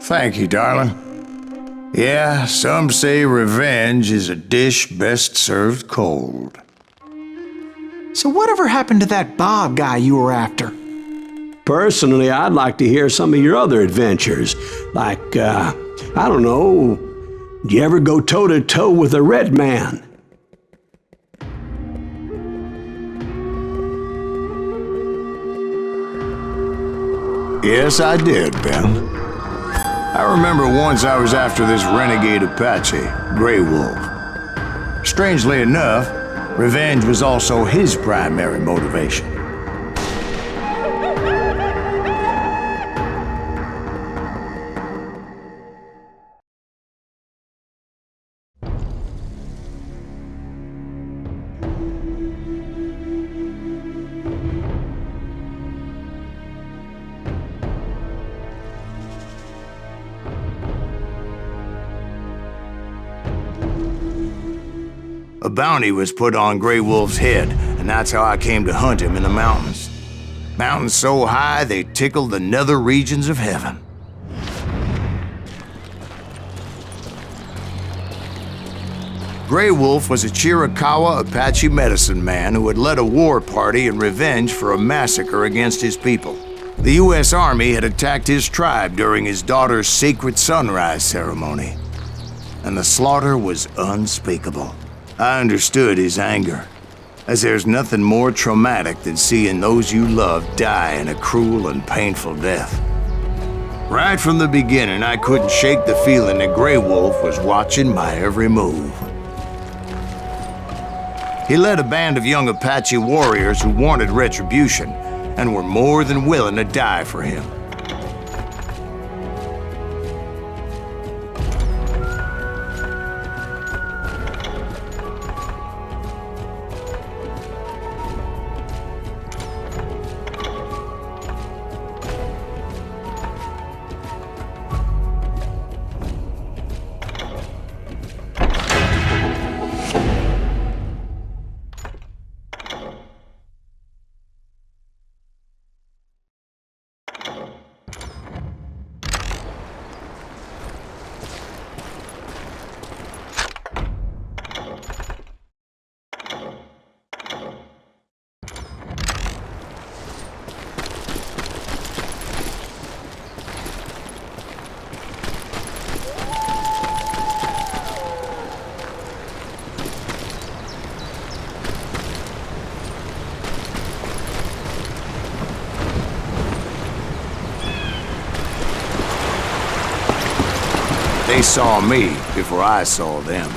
Thank you, darling. Yeah, some say revenge is a dish best served cold. So whatever happened to that Bob guy you were after? Personally, I'd like to hear some of your other adventures. Like, I don't know, did you ever go toe-to-toe with a red man? Yes, I did, Ben. I remember once I was after this renegade Apache, Grey Wolf. Strangely enough, revenge was also his primary motivation. A bounty was put on Grey Wolf's head, and that's how I came to hunt him in the mountains. Mountains so high they tickled the nether regions of heaven. Grey Wolf was a Chiricahua Apache medicine man who had led a war party in revenge for a massacre against his people. The U.S. Army had attacked his tribe during his daughter's sacred sunrise ceremony, and the slaughter was unspeakable. I understood his anger, as there's nothing more traumatic than seeing those you love die in a cruel and painful death. Right from the beginning, I couldn't shake the feeling that Grey Wolf was watching my every move. He led a band of young Apache warriors who wanted retribution and were more than willing to die for him. They saw me before I saw them.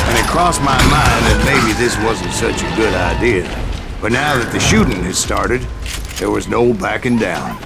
And it crossed my mind that maybe this wasn't such a good idea. But now that the shooting had started, there was no backing down.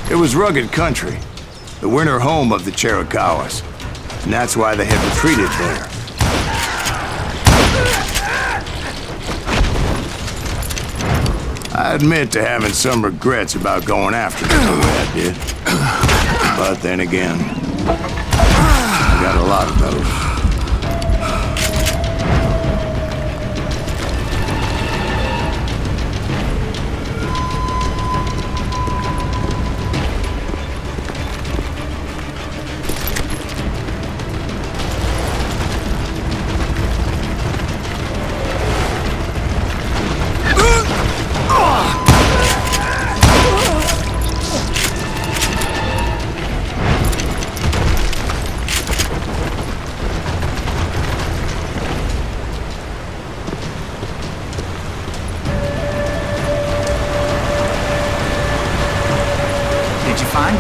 It was rugged country, the winter home of the Chiricahuas, and that's why they had retreated there. I admit to having some regrets about going after them the way I did. But then again, I got a lot of those.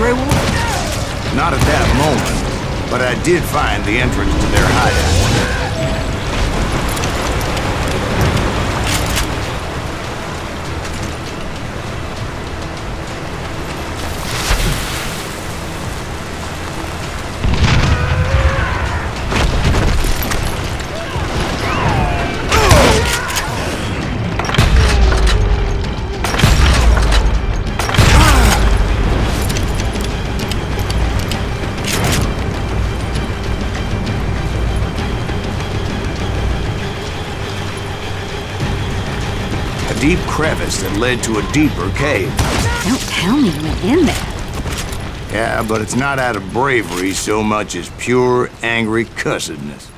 Grey Wolf? Not at that moment, but I did find the entrance to their hideout. Deep crevice that led to a deeper cave. Don't tell me you went in there. Yeah, but it's not out of bravery so much as pure, angry cussedness.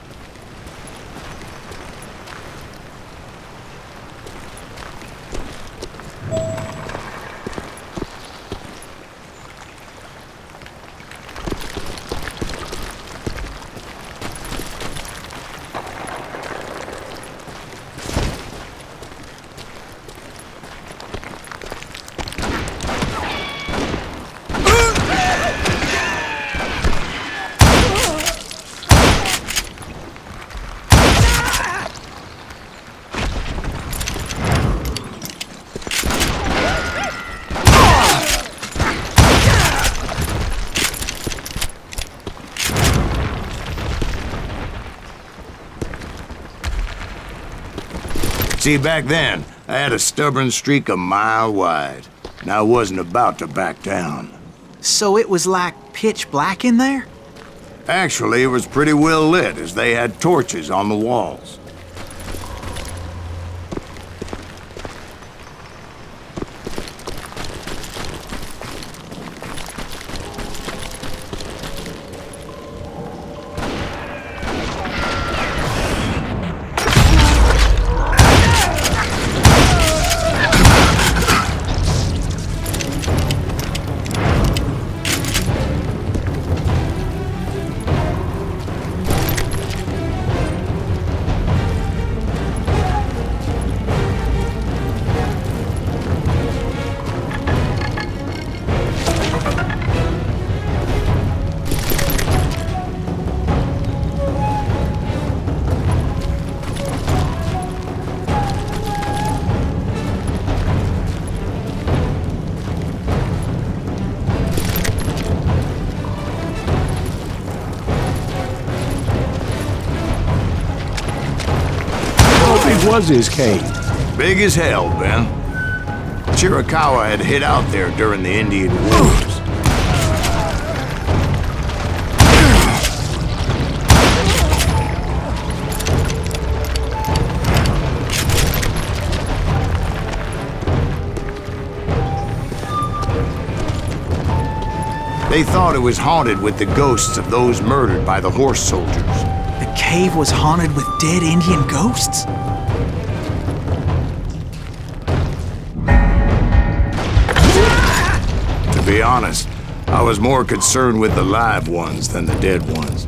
See, back then, I had a stubborn streak a mile wide, and I wasn't about to back down. So it was like pitch black in there? Actually, it was pretty well lit, as they had torches on the walls. Was his cave? Big as hell, Ben. Chiricahua had hid out there during the Indian Wars. They thought it was haunted with the ghosts of those murdered by the horse soldiers. The cave was haunted with dead Indian ghosts? To be honest, I was more concerned with the live ones than the dead ones.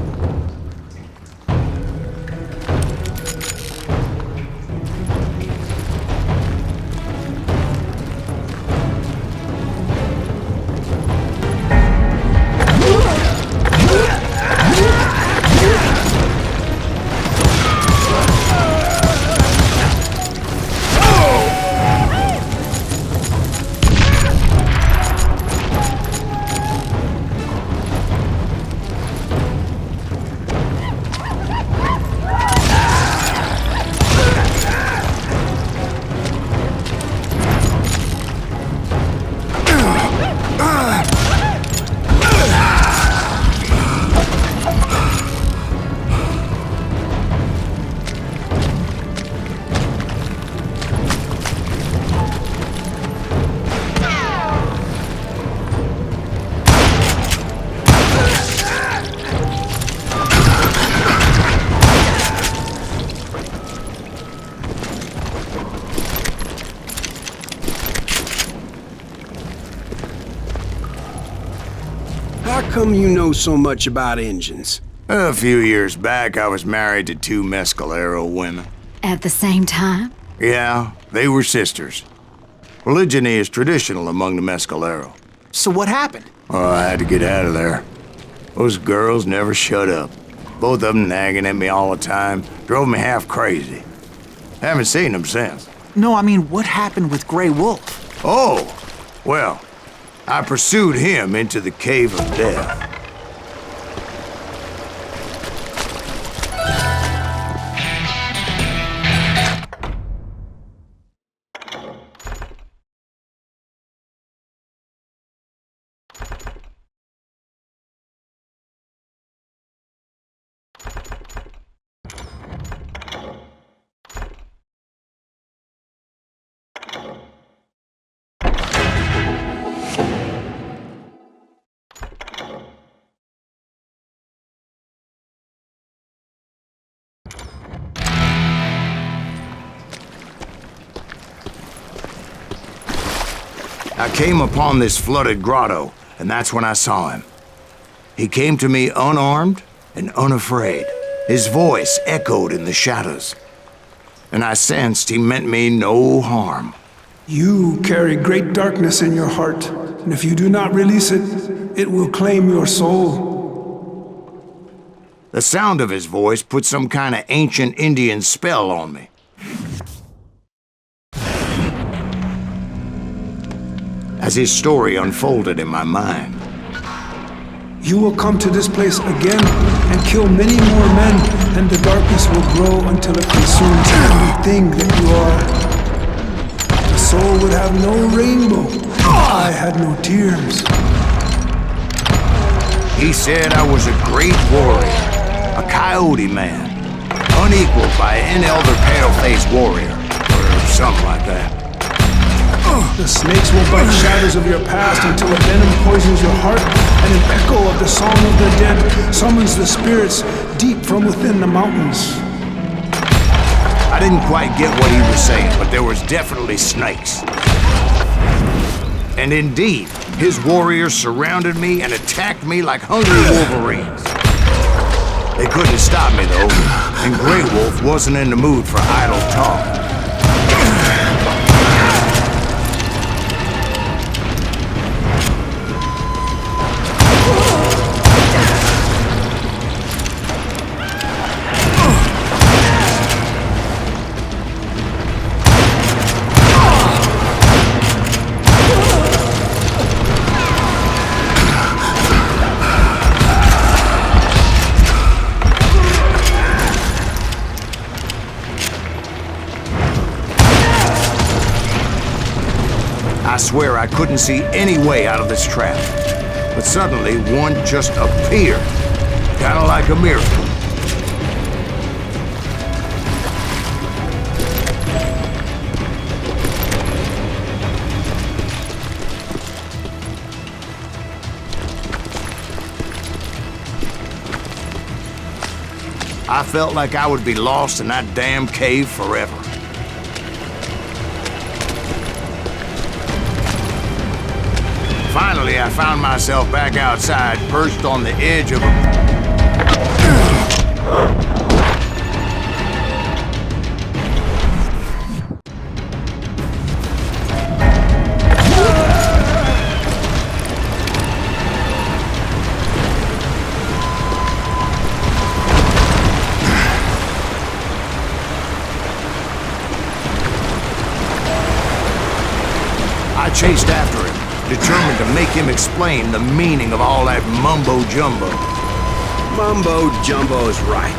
How come you know so much about engines? A few years back, I was married to two Mescalero women. At the same time? Yeah, they were sisters. Polygyny is traditional among the Mescalero. So what happened? Oh, I had to get out of there. Those girls never shut up. Both of them nagging at me all the time. Drove me half crazy. Haven't seen them since. No, I mean, what happened with Grey Wolf? Oh, well, I pursued him into the Cave of Death. I came upon this flooded grotto, and that's when I saw him. He came to me unarmed and unafraid. His voice echoed in the shadows, and I sensed he meant me no harm. You carry great darkness in your heart, and if you do not release it, it will claim your soul. The sound of his voice put some kind of ancient Indian spell on me. As his story unfolded in my mind. You will come to this place again and kill many more men, and the darkness will grow until it consumes everything that you are. The soul would have no rainbow. I had no tears. He said I was a great warrior, a coyote man, unequaled by any other pale-faced warrior, or something like that. The snakes will bite shadows of your past until a venom poisons your heart, and an echo of the song of the dead summons the spirits deep from within the mountains. I didn't quite get what he was saying, but there was definitely snakes. And indeed, his warriors surrounded me and attacked me like hungry wolverines. They couldn't stop me, though, and Grey Wolf wasn't in the mood for idle talk. I swear I couldn't see any way out of this trap. But suddenly, one just appeared. Kinda like a miracle. I felt like I would be lost in that damn cave forever. Finally, I found myself back outside, perched on the edge of a... I chased after him, determined to make him explain the meaning of all that mumbo-jumbo. Mumbo-jumbo's right.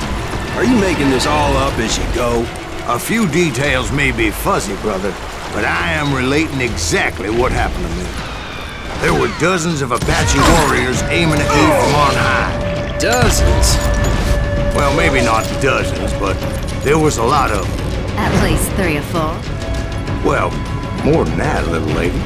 Are you making this all up as you go? A few details may be fuzzy, brother, but I am relating exactly what happened to me. There were dozens of Apache warriors aiming at me from on high. Dozens? Well, maybe not dozens, but there was a lot of them. At least 3 or 4. Well, more than that, little lady.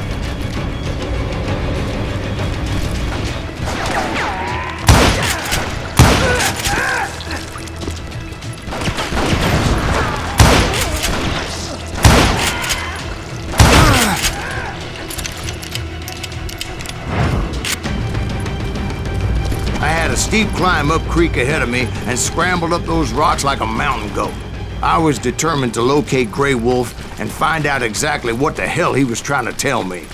I had a steep climb up creek ahead of me and scrambled up those rocks like a mountain goat. I was determined to locate Grey Wolf and find out exactly what the hell he was trying to tell me.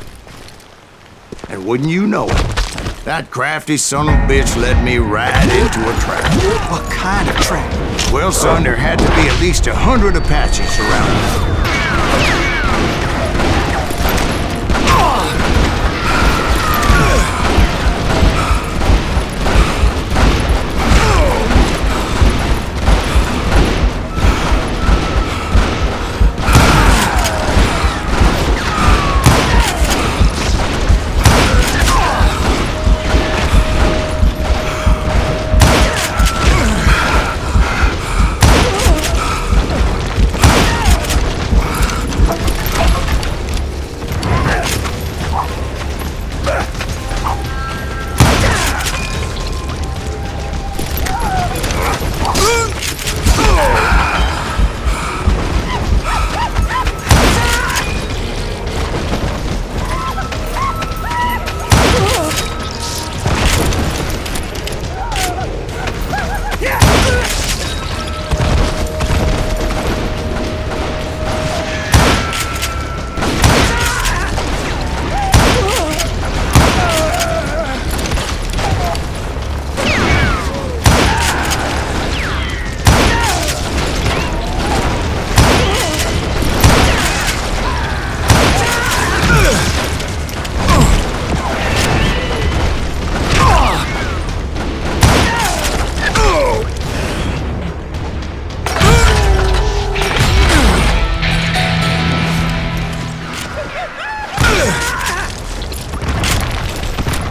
And wouldn't you know it, That crafty son of a bitch led me right into a trap. What kind of trap? Well, son, there had to be at least 100 Apaches around me.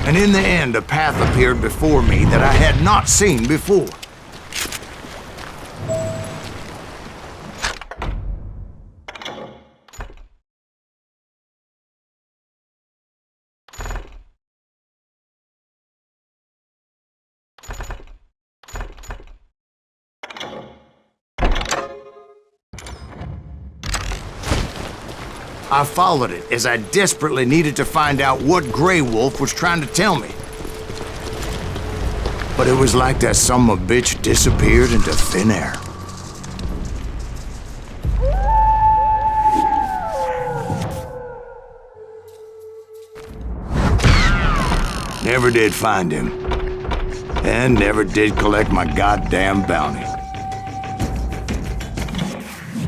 And in the end, a path appeared before me that I had not seen before. I followed it as I desperately needed to find out what Grey Wolf was trying to tell me. But it was like that son of a bitch disappeared into thin air. Never did find him. And never did collect my goddamn bounty.